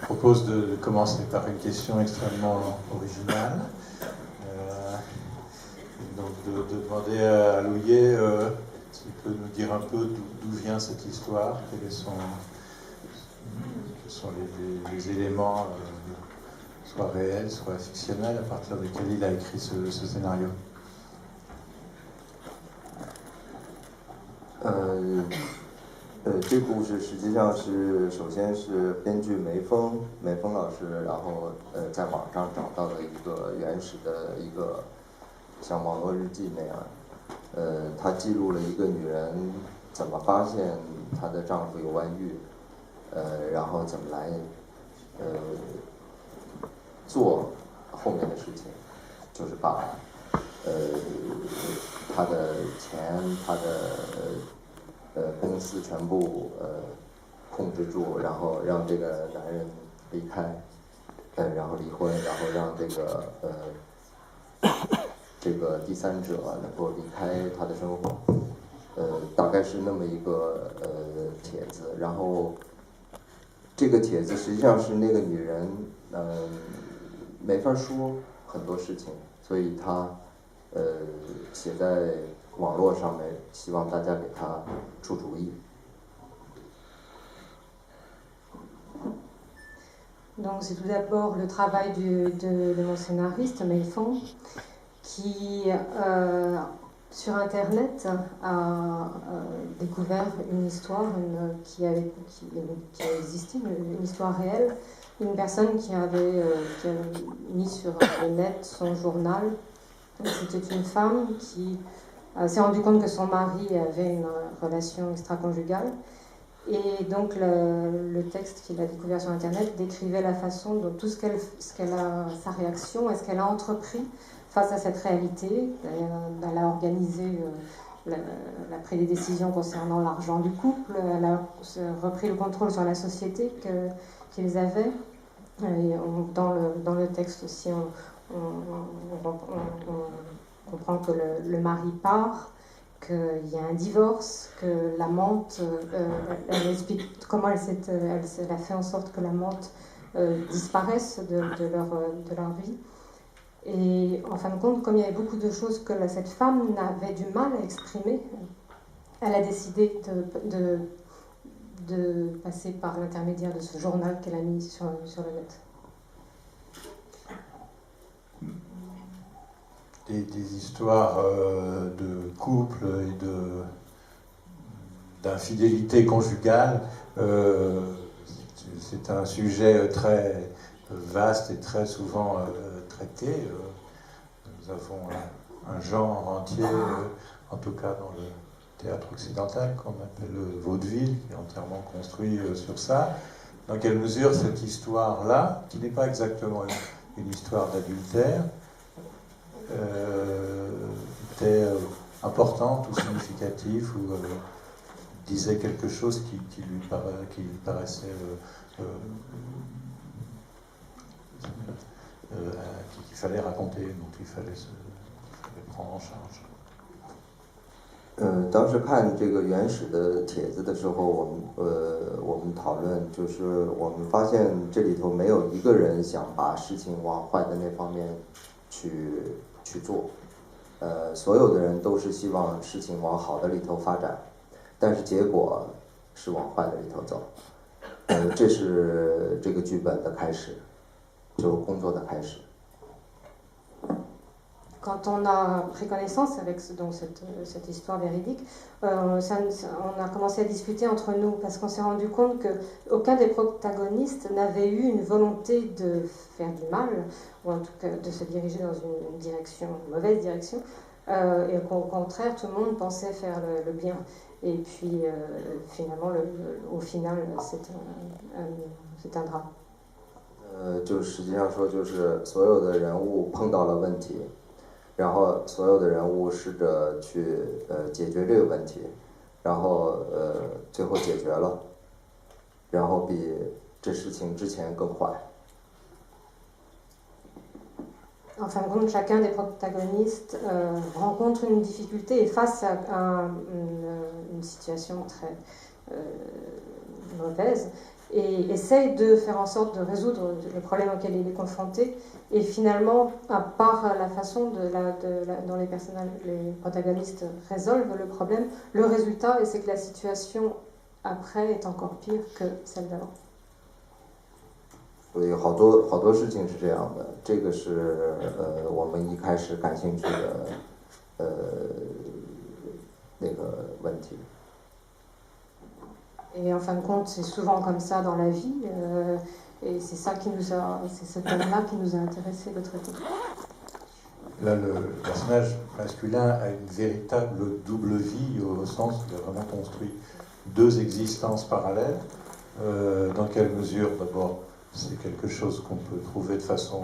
propose de commencer par une question extrêmement originale. Donc de demander à Louillet s'il peut nous dire un peu d'où vient cette histoire, quels sont les éléments, soit réels, soit fictionnels, à partir desquels il a écrit ce scénario. 这故事实际上是首先是编剧梅峰老师，然后在网上找到的一个原始的一个像网络日记那样，她记录了一个女人怎么发现她的丈夫有外遇，然后怎么来做后面的事情，就是把她的钱，她的公司全部控制住，然后让这个男人离开，然后离婚，然后让这个第三者能够离开他的生活，大概是那么一个帖子。然后这个帖子实际上是那个女人没法说很多事情，所以她写在网络上面，希望大家给她出主意。Donc c'est tout d'abord le travail de mon scénariste, Meifong, qui sur Internet a découvert une histoire qui a existé, une histoire réelle, une personne qui avait mis sur le net son journal. C'était une femme qui s'est rendue compte que son mari avait une relation extra-conjugale. Et donc le texte qu'il a découvert sur Internet décrivait la façon dont tout sa réaction et ce qu'elle a entrepris face à cette réalité. Elle a organisé, elle a pris des décisions concernant l'argent du couple, elle a repris le contrôle sur la société qu'ils avaient. Et dans le texte aussi, on comprend que le mari part, qu'il y a un divorce, que l'amante, elle explique comment elle a fait en sorte que l'amante disparaisse de leur vie. Et en fin de compte, comme il y avait beaucoup de choses que cette femme avait du mal à exprimer, elle a décidé de passer par l'intermédiaire de ce journal qu'elle a mis sur le net. Des histoires de couple et d'infidélité conjugale, c'est un sujet très vaste et très souvent traité. Nous avons un genre entier, en tout cas dans le théâtre occidental, qu'on appelle le vaudeville, qui est entièrement construit sur ça. Dans quelle mesure cette histoire-là, qui n'est pas exactement une histoire d'adultère, était importante ou significative ou disait quelque chose qui lui paraissait qu'il fallait raconter, donc il fallait prendre en charge. 当时看这个原始的帖子的时候，我们讨论，就是我们发现这里头没有一个人想把事情往坏的那方面去做，所有的人都是希望事情往好的里头发展，但是结果是往坏的里头走，这是这个剧本的开始，就工作的开始。Quand on a pris connaissance avec cette histoire véridique, on a commencé à discuter entre nous parce qu'on s'est rendu compte qu'aucun des protagonistes n'avait eu une volonté de faire du mal, ou en tout cas de se diriger dans une direction, une mauvaise direction, et qu'au contraire tout le monde pensait faire le bien. Et puis finalement, au final, c'est un drame. 就实际上说，就是所有的人物碰到了问题。然后所有的人物试着去解决这个问题，然后最后解决了，然后比这事情之前更坏。En fin de compte, chacun des protagonistes rencontre une difficulté et face à une situation très mauvaise. et essaye de faire en sorte de résoudre le problème auquel il est confronté. Et finalement, par la façon dont les protagonistes résolvent le problème, le résultat, c'est que la situation après est encore pire que celle d'avant. 所以好多事情是这样的，这个是我们一开始感兴趣的那个问题。Et en fin de compte, c'est souvent comme ça dans la vie, et c'est ce thème-là qui nous a intéressés de traiter. Là, le personnage masculin a une véritable double vie, au sens où il a vraiment construit deux existences parallèles. Dans quelle mesure, d'abord, c'est quelque chose qu'on peut trouver de façon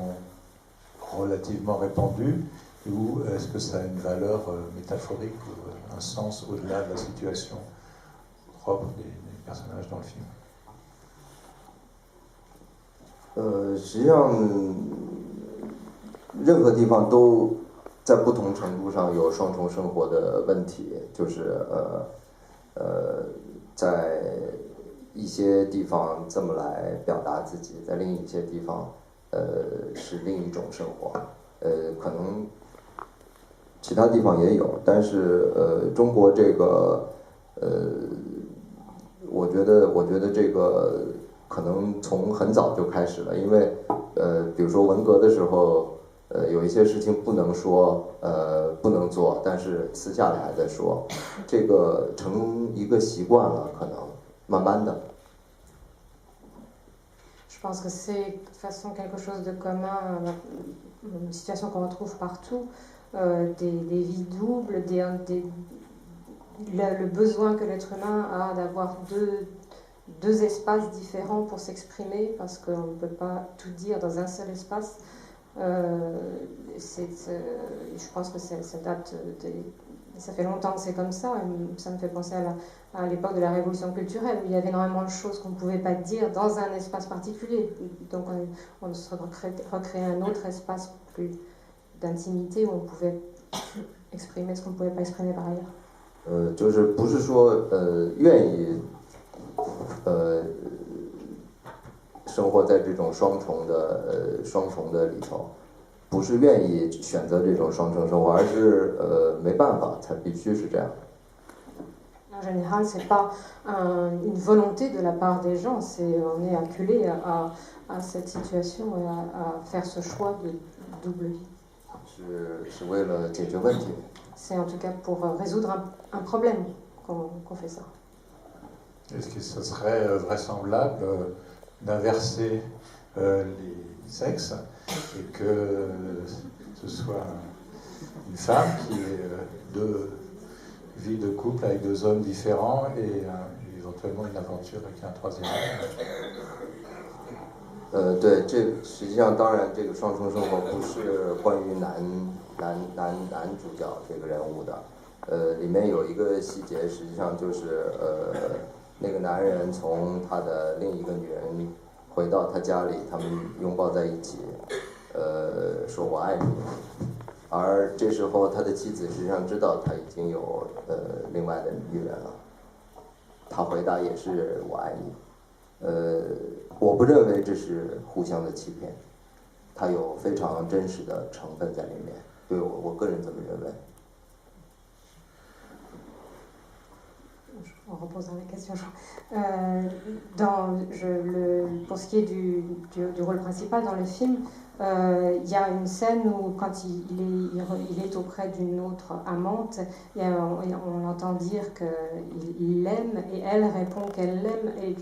relativement répandue, ou est-ce que ça a une valeur métaphorique, ou un sens au-delà de la situation propre des personnages dans le film? 实际上，任何地方都在不同程度上有双重生活的问题，就是在一些地方这么来表达自己，在另一些地方是另一种生活，可能其他地方也有，但是中国这个我觉得这个可能从很早就开始了，因为比如说文革的时候，有一些事情不能说，不能做，但是私下里还在说，这个成一个习惯了，可能慢慢的。Je pense que c'est de toute façon quelque chose de commun, une situation qu'on retrouve partout, des vies doubles, le besoin que l'être humain a d'avoir deux espaces différents pour s'exprimer, parce qu'on ne peut pas tout dire dans un seul espace. Je pense que ça date ça fait longtemps que c'est comme ça, et ça me fait penser à l'époque de la révolution culturelle, où il y avait énormément de choses qu'on ne pouvait pas dire dans un espace particulier. Donc on se recréait un autre espace plus d'intimité où on pouvait exprimer ce qu'on ne pouvait pas exprimer par ailleurs. 就是不是说愿意生活在这种双重的里头，不是愿意选择这种双重生活，而是没办法才必须是这样。En général, c'est pas une volonté de la part des gens, on est acculé à cette situation et à faire ce choix de double vie. 是为了解决问题。C'est en tout cas pour résoudre un problème qu'on fait ça. Est-ce que ce serait vraisemblable d'inverser les sexes et que ce soit une femme qui ait deux vies de couple avec deux hommes différents et éventuellement une aventure avec un troisième homme? 对，这实际上当然这个双重生活不是关于男主角这个人物的，里面有一个细节，实际上就是那个男人从他的另一个女人回到他家里，他们拥抱在一起，说我爱你，而这时候他的妻子实际上知道他已经有另外的女人了，他回答也是我爱你，我不认为这是互相的欺骗，它有非常真实的成分在里面，对我个人这么认为。En reposant la question, pour ce qui est du rôle principal dans le film, il y a une scène où quand il est auprès d'une autre amante, et on entend dire qu'il l'aime et elle répond qu'elle l'aime. Et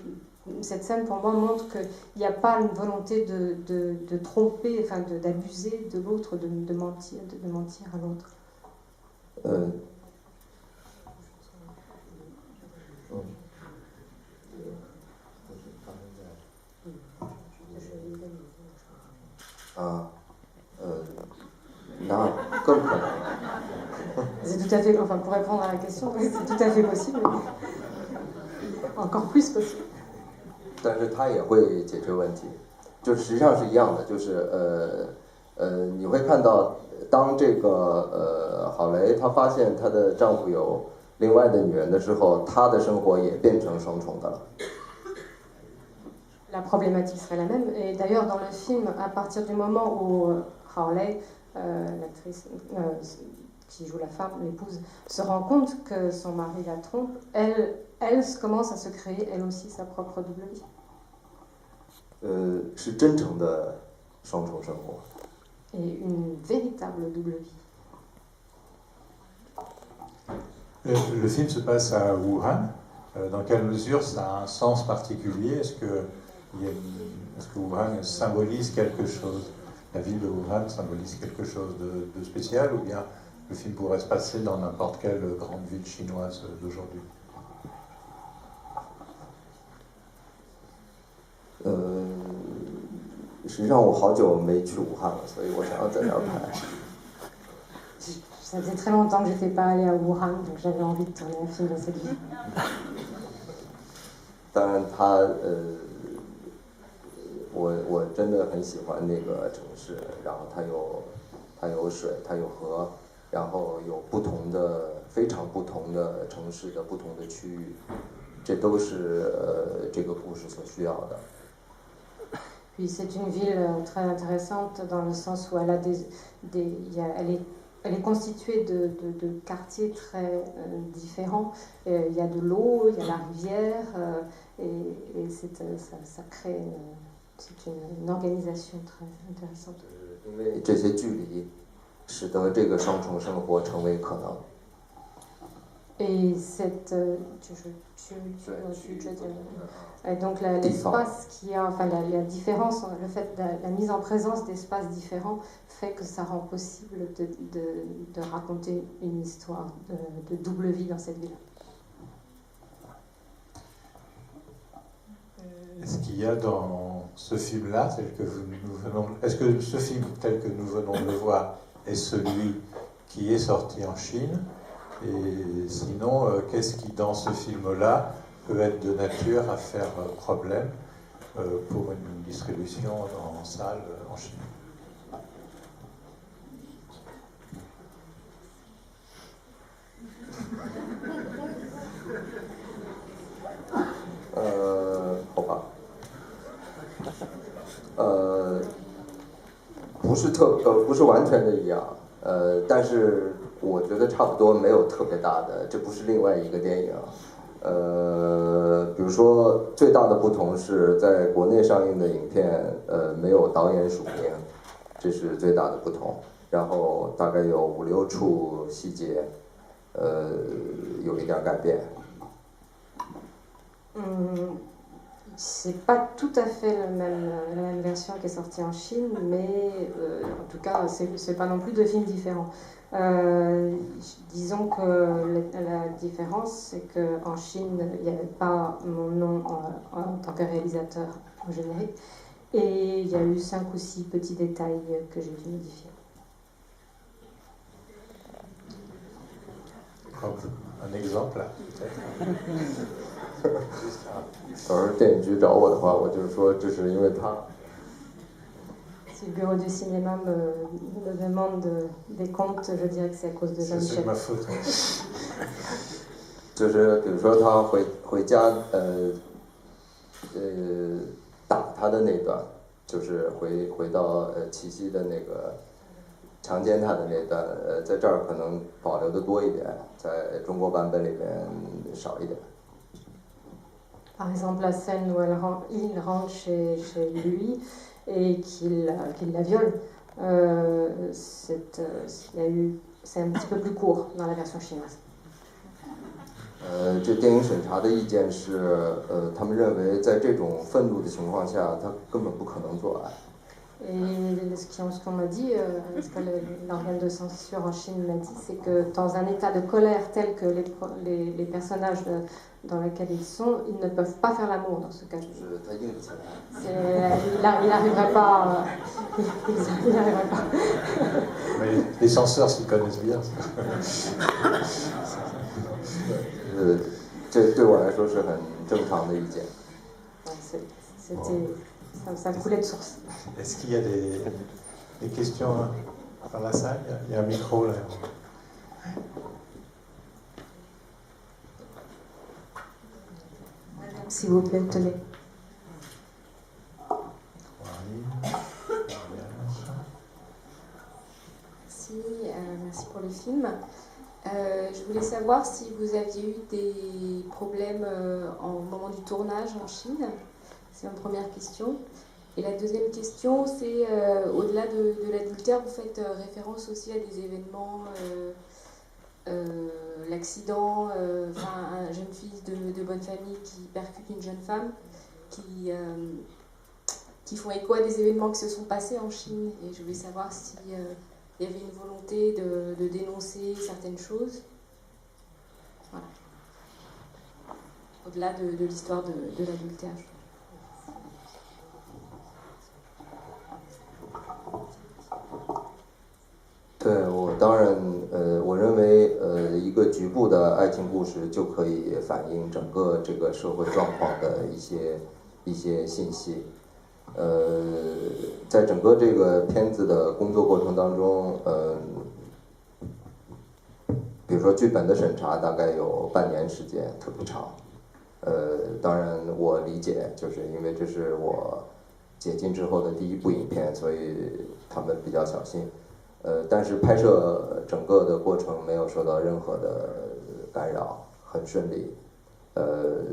cette scène pour moi montre qu'il n'y a pas une volonté de tromper, enfin d'abuser de l'autre, de mentir à l'autre. C'est tout à fait, enfin pour répondre à la question, c'est tout à fait possible, encore plus possible. 但是它也会解决问题，就实际上是一样的，就是你会看到，当这个郝蕾她发现她的丈夫有另外的女人的时候，她的生活也变成双重的了。la problématique serait la même. Et d'ailleurs, dans le film, à partir du moment où Harley, l'actrice qui joue la femme, l'épouse, se rend compte que son mari la trompe, elle commence à se créer, elle aussi, sa propre double vie. 是真诚的双重生活。 Et une véritable double vie. Le film se passe à Wuhan. Dans quelle mesure ça a un sens particulier? Est-ce que Wuhan symbolise quelque chose? La ville de Wuhan symbolise quelque chose de spécial, ou bien le film pourrait se passer dans n'importe quelle grande ville chinoise d'aujourd'hui? 实际上我好久没去武汉了，所以我想要在那儿拍。Ça faisait très longtemps que je n'étais pas allée à Wuhan, donc j'avais envie de tourner un film dans cette ville. 当然我真的很喜欢那个城市，然后它有水，它有河，然后有非常不同的城市的不同的区域，这都是这个故事所需要的。 Puis c'est une ville très intéressante dans le sens où elle est constituée de quartiers très différents. Il y a de l'eau, il y a la rivière, et ça crée une organisation très intéressante. 因为这些距离，使得这个双重生活成为可能。 Et et donc l'espace qui a, enfin la différence, le fait de la mise en présence d'espaces différents fait que ça rend possible de raconter une histoire de double vie dans cette ville. Est-ce qu'il y a dans ce film-là, est-ce que ce film tel que nous venons de le voir est celui qui est sorti en Chine? Et sinon, qu'est-ce qui dans ce film-là peut être de nature à faire problème pour une distribution en salle en Chine? Bon, 不是完全的一样，但是我觉得差不多，没有特别大的，这不是另外一个电影。比如说最大的不同是在国内上映的影片，没有导演署名，这是最大的不同。然后大概有5、6处细节，有一点改变。C'est pas tout à fait la même version qui est sortie en Chine, mais en tout cas, c'est pas non plus deux films différents. Disons que la différence, c'est qu'en Chine, il n'y avait pas mon nom en tant que réalisateur au générique, et il y a eu 5 ou 6 petits détails que j'ai dû modifier. Un exemple, peut-être. 到时候电影局找我的话，我就说这是因为他。 Si le bureau du cinéma me demande des comptes, je dirais que c'est à cause de Jean-Michel. C'est ma faute. 就是比如说他回家打他的那段，就是回到齐溪的那个强奸他的那段，在这儿可能保留的多一点，在中国版本里面少一点。 Par exemple, la scène où il rentre chez lui et qu'il la viole, c'est un petit peu plus court dans la version chinoise. 这电影审查的意见是，他们认为在这种愤怒的情况下，他根本不可能做爱。 Et ce qu'on m'a dit, ce que l'organe de censure en Chine m'a dit, c'est que dans un état de colère tel que les personnages dans lesquels ils sont, ils ne peuvent pas faire l'amour dans ce cas. Il n'arriverait pas. Il n'arriverait pas. Mais les censeurs s'y connaissent bien. 这对我来说是很正常的意见。 Ça coulait de source. Est-ce qu'il y a des questions dans la salle? Il y a un micro là. S'il vous plaît, tenez. film. Je voulais savoir si vous aviez eu des problèmes au moment du tournage en Chine. C'est ma première question. Et la deuxième question, c'est au-delà de l'adultère, vous faites référence aussi à des événements, l'accident, un jeune fils de bonne famille qui percute une jeune femme, qui font écho à des événements qui se sont passés en Chine. Et je voulais savoir s'il y avait une volonté de dénoncer certaines choses. Voilà. Au-delà de l'histoire de l'adultère. 对，我当然，我认为，一个局部的爱情故事就可以反映整个这个社会状况的一些信息。在整个这个片子的工作过程当中，比如说剧本的审查大概有半年时间，特别长。当然我理解，就是因为这是我解禁之后的第一部影片，所以他们比较小心。但是拍摄整个的过程没有受到任何的干扰，很顺利。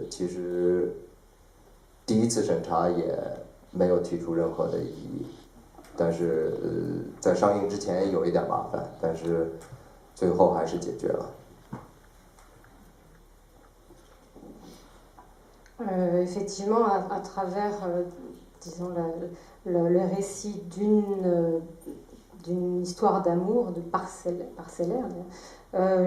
其实第一次审查也没有提出任何的异议，但是在上映之前有一点麻烦，但是最后还是解决了。Effectivement, à travers, disons, le récit d'une histoire d'amour, de parcellaire,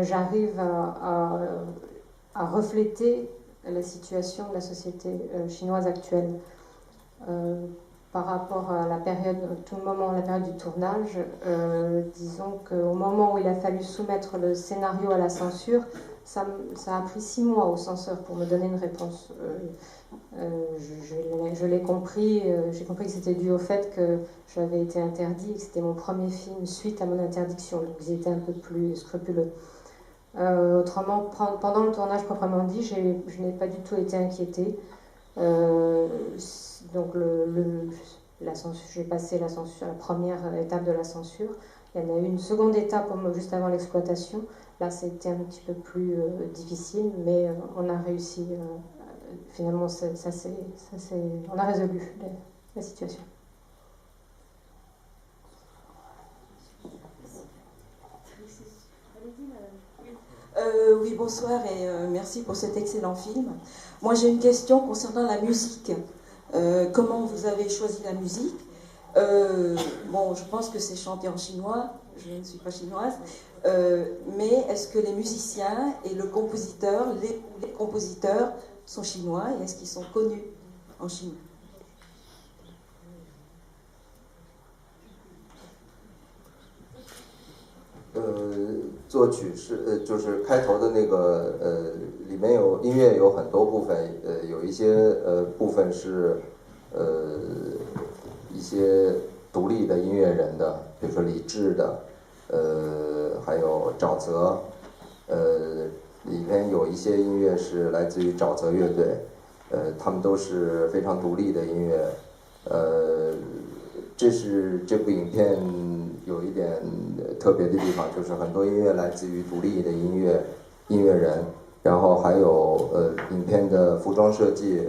j'arrive à refléter la situation de la société chinoise actuelle. Par rapport à la période, tout le moment, la période du tournage, disons qu'au moment où il a fallu soumettre le scénario à la censure, ça a pris 6 mois au censeur pour me donner une réponse. Je l'ai compris, j'ai compris que c'était dû au fait que j'avais été interdit, que c'était mon premier film suite à mon interdiction, donc ils étaient un peu plus scrupuleux. Autrement, pendant le tournage proprement dit, je n'ai pas du tout été inquiétée. Donc j'ai passé la censure, la première étape de la censure. Il y en a eu une seconde étape juste avant l'exploitation. Là, c'était un petit peu plus difficile, mais on a réussi. Finalement, on a résolu la situation. Oui, bonsoir et merci pour cet excellent film. Moi, j'ai une question concernant la musique. Comment vous avez choisi la musique? Bon, je pense que c'est chanté en chinois, je ne suis pas chinoise, mais est-ce que les musiciens et le compositeur, les compositeurs sont chinois et est-ce qu'ils sont connus en Chine? 作曲是就是开头的那个里面有音乐有很多部分，有一些部分是一些独立的音乐人的，比如说李志的，还有沼泽，里面有一些音乐是来自于沼泽乐队，他们都是非常独立的音乐，这是这部影片有一点特别的地方，就是很多音乐来自于独立的音乐人，然后还有影片的服装设计，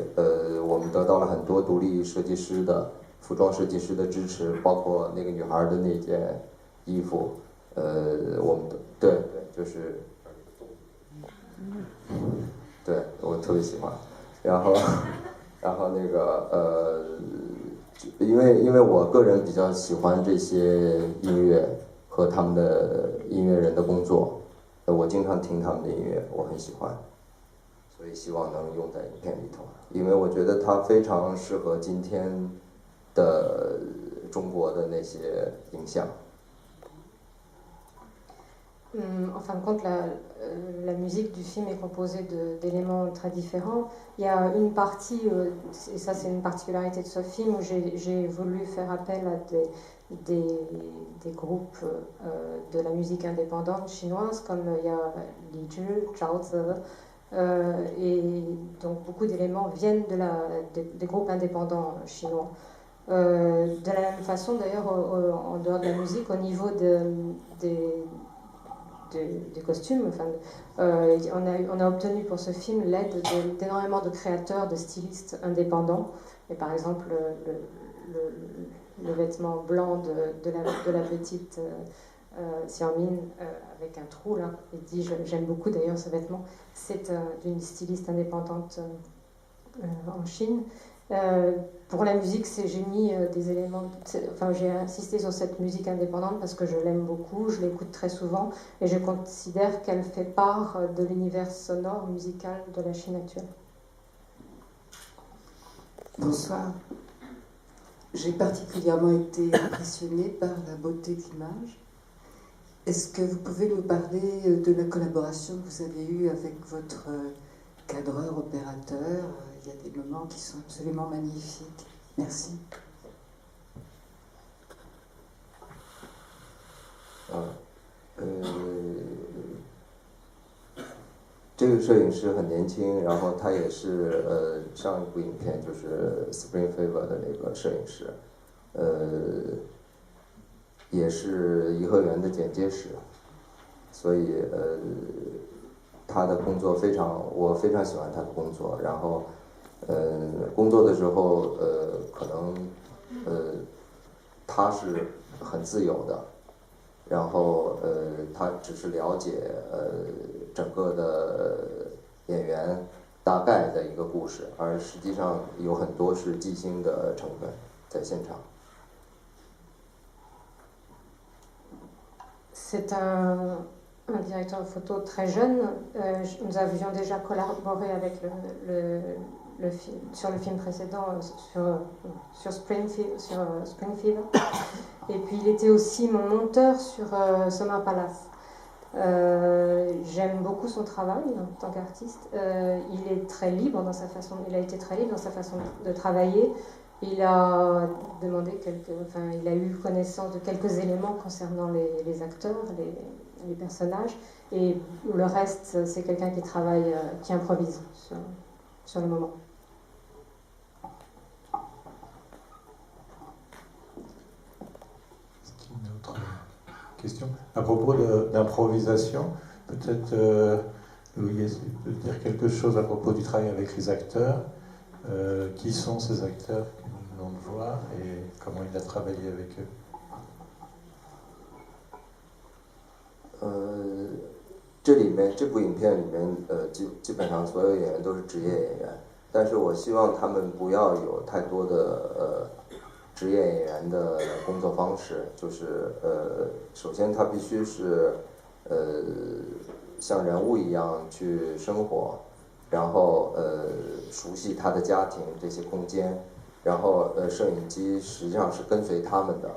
我们得到了很多独立设计师的服装设计师的支持，包括那个女孩的那件衣服，我们的对，就是对我特别喜欢，然后那个因为我个人比较喜欢这些音乐和他们的音乐人的工作，我经常听他们的音乐，我很喜欢，所以希望能用在影片里头，因为我觉得它非常适合今天的中国的那些影像。En fin de compte, la musique du film est composée d'éléments très différents. Il y a une partie, et ça c'est une particularité de ce film, où j'ai voulu faire appel à des groupes de la musique indépendante chinoise, comme il y a Li Zhi, Zhao Ze, et donc beaucoup d'éléments viennent des groupes indépendants chinois. De la même façon d'ailleurs, en dehors de la musique, au niveau du costume. Enfin, on a obtenu pour ce film l'aide d'énormément de créateurs, de stylistes indépendants. Et par exemple, le vêtement blanc de la petite Xiaomin avec un trou là, il dit j'aime beaucoup d'ailleurs ce vêtement, c'est d'une styliste indépendante en Chine. Pour la musique, j'ai mis des éléments, enfin j'ai insisté sur cette musique indépendante parce que je l'aime beaucoup, je l'écoute très souvent et je considère qu'elle fait part de l'univers sonore musical de la Chine actuelle. Bonsoir. J'ai particulièrement été impressionnée par la beauté de l'image. Est-ce que vous pouvez nous parler de la collaboration que vous avez eue avec votre cadreur, opérateur? Il y a des moments qui sont absolument magnifiques. Merci. 这个摄影师很年轻，然后他也是上一部影片就是《Spring Fever》的那个摄影师，也是颐和园的剪接师，所以他的工作我非常喜欢他的工作。然后工作的时候可能他是很自由的，然后他只是了解整个的演员大概的一个故事，而实际上有很多是即兴的成分在现场。C'est un directeur photo très jeune. Nous avions déjà collaboré avec le film, sur le film précédent, sur Spring Fever. Et puis il était aussi mon monteur sur Summer Palace. J'aime beaucoup son travail en tant qu'artiste. Il est très libre dans sa façon. Il a été très libre dans sa façon de travailler. Il a demandé il a eu connaissance de quelques éléments concernant les acteurs, les personnages, et le reste, c'est quelqu'un qui travaille, qui improvise sur le moment. Une autre question à propos d'improvisation, peut-être Louis peut dire quelque chose à propos du travail avec les acteurs. Qui sont ces acteurs que nous venons de voir et comment il a travaillé avec eux? 这部影片里面基本上所有演员都是职业演员，但是我希望他们不要有太多的职业演员的工作方式，就是首先他必须是像人物一样去生活，然后熟悉他的家庭这些空间，然后摄影机实际上是跟随他们的，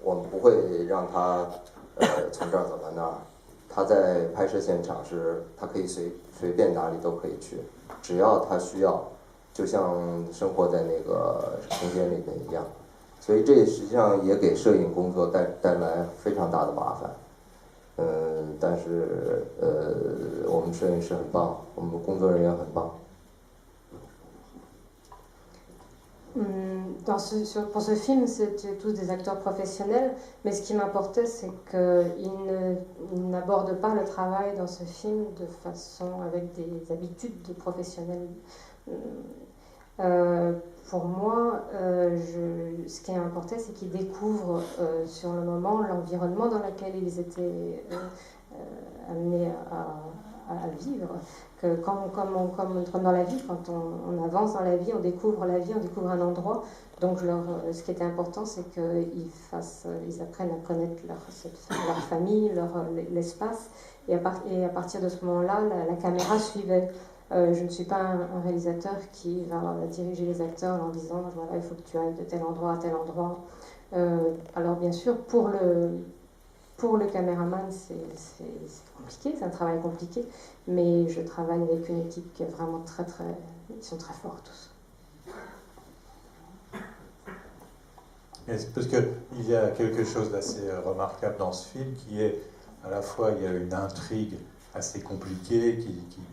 我们不会让他从这儿走到那儿，他在拍摄现场是他可以随便哪里都可以去，只要他需要，就像生活在那个空间里面一样，所以这实际上也给摄影工作带来非常大的麻烦。但是我们摄影师很棒，我们工作人员很棒。Pour ce film, c'était tous des acteurs professionnels, mais ce qui m'importait, c'est qu'ils n'abordent pas le travail dans ce film de façon avec des habitudes de professionnels. Pour moi, ce qui importait, c'est qu'ils découvrent sur le moment l'environnement dans lequel ils étaient amenés à vivre. Que comme dans la vie, quand on avance dans la vie, on découvre un endroit. Donc ce qui était important, c'est qu'ils apprennent à connaître leur famille, l'espace. Et à partir de ce moment-là, la caméra suivait. Je ne suis pas un réalisateur qui va diriger les acteurs en disant voilà, il faut que tu ailles de tel endroit à tel endroit. Alors bien sûr, pour le caméraman, c'est compliqué, c'est un travail compliqué, mais je travaille avec une équipe qui est vraiment ils sont très forts tous. Parce qu'il y a quelque chose d'assez remarquable dans ce film qui est, à la fois, il y a une intrigue assez compliquée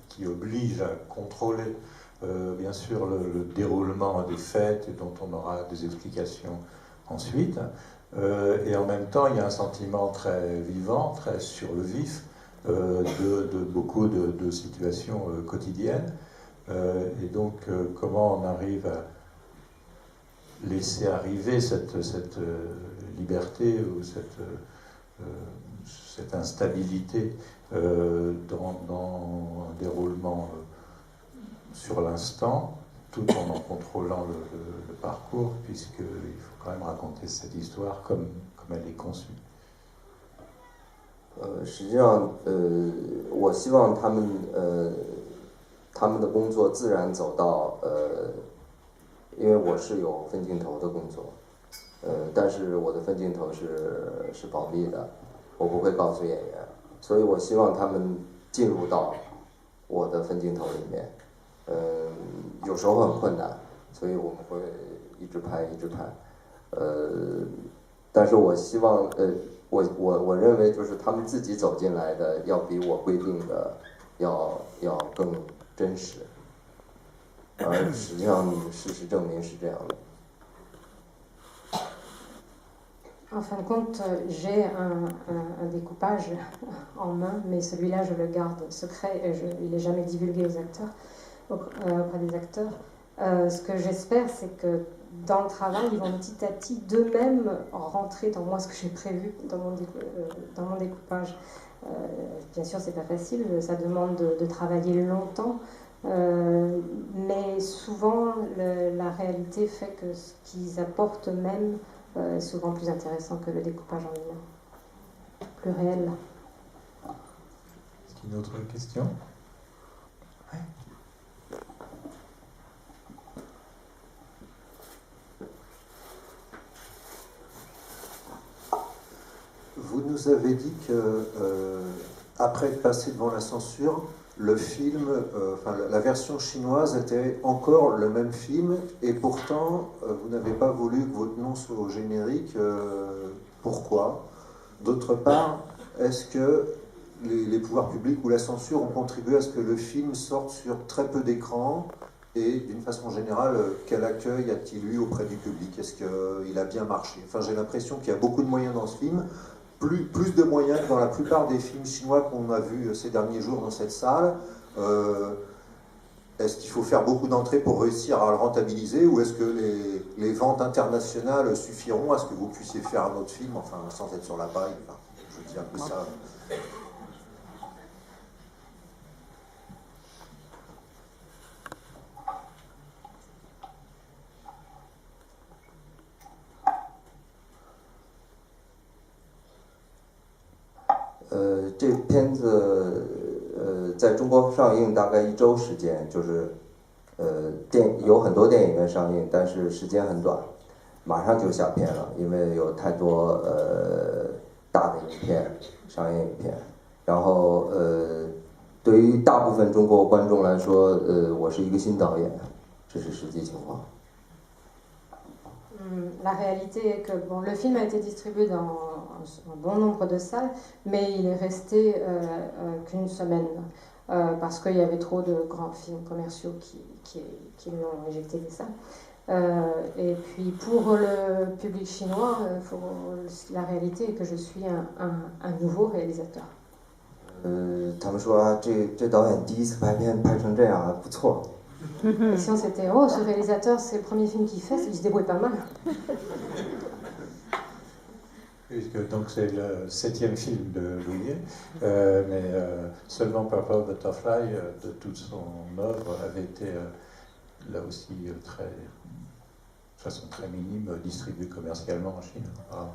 qui oblige à contrôler, bien sûr, le déroulement des fêtes et dont on aura des explications ensuite. Et en même temps, il y a un sentiment très vivant, très sur le vif, de beaucoup de situations quotidiennes. Et donc, comment on arrive à laisser arriver cette liberté ou cette instabilité dans un déroulement sur l'instant, tout en contrôlant le parcours, puisqu'il faut quand même raconter cette histoire comme elle est conçue. 实际上，我希望他们的工作自然走到因为我是有分镜头的工作，但是我的分镜头是保密的，我不会告诉演员，所以我希望他们进入到我的分镜头里面，有时候很困难，所以我们会一直拍，但是我希望我认为就是他们自己走进来的要比我规定的要更真实，而实际上事实证明是这样的。En fin de compte, j'ai un découpage en main, mais celui-là, je le garde secret et il n'est jamais divulgué aux acteurs, auprès des acteurs. Ce que j'espère, c'est que dans le travail, ils vont petit à petit d'eux-mêmes rentrer dans moi ce que j'ai prévu dans mon découpage. Bien sûr, c'est pas facile, ça demande de travailler longtemps, mais souvent la réalité fait que ce qu'ils apportent eux-mêmes est souvent plus intéressant que le découpage en lui-même, plus réel. Est-ce qu'il y a une autre question? Ouais. Vous nous avez dit que après être passé devant la censure, le film, la version chinoise était encore le même film, et pourtant vous n'avez pas voulu que votre nom soit au générique. Pourquoi? D'autre part, est-ce que les pouvoirs publics ou la censure ont contribué à ce que le film sorte sur très peu d'écrans? Et d'une façon générale, quel accueil a-t-il eu auprès du public? Est-ce qu'il a bien marché? Enfin, j'ai l'impression qu'il y a beaucoup de moyens dans ce film. Plus de moyens que dans la plupart des films chinois qu'on a vus ces derniers jours dans cette salle. Est-ce qu'il faut faire beaucoup d'entrées pour réussir à le rentabiliser, ou est-ce que les ventes internationales suffiront à ce que vous puissiez faire un autre film, enfin sans être sur la paille? Enfin, je dis un peu ça. « 这片子在中国上映大概1周时间，就是有很多电影院上映，但是时间很短，马上就下片了，因为有太多大的影片商业影片。然后对于大部分中国观众来说，我是一个新导演，这是实际情况。 La réalité est que bon, le film a été distribué dans un bon nombre de salles, mais il est resté qu'une semaine parce qu'il y avait trop de grands films commerciaux qui l'ont éjecté des salles. Et puis pour le public chinois, la réalité est que je suis un nouveau réalisateur. 他们说这导演第一次拍片拍成这样还不错。 Et si on s'était, oh, ce réalisateur, c'est le premier film qu'il fait, il se débrouille pas mal. Puisque donc c'est le 7e film de Louis, mais seulement Purple Butterfly, de toute son œuvre, avait été là aussi de façon très minime distribué commercialement en Chine. Voilà.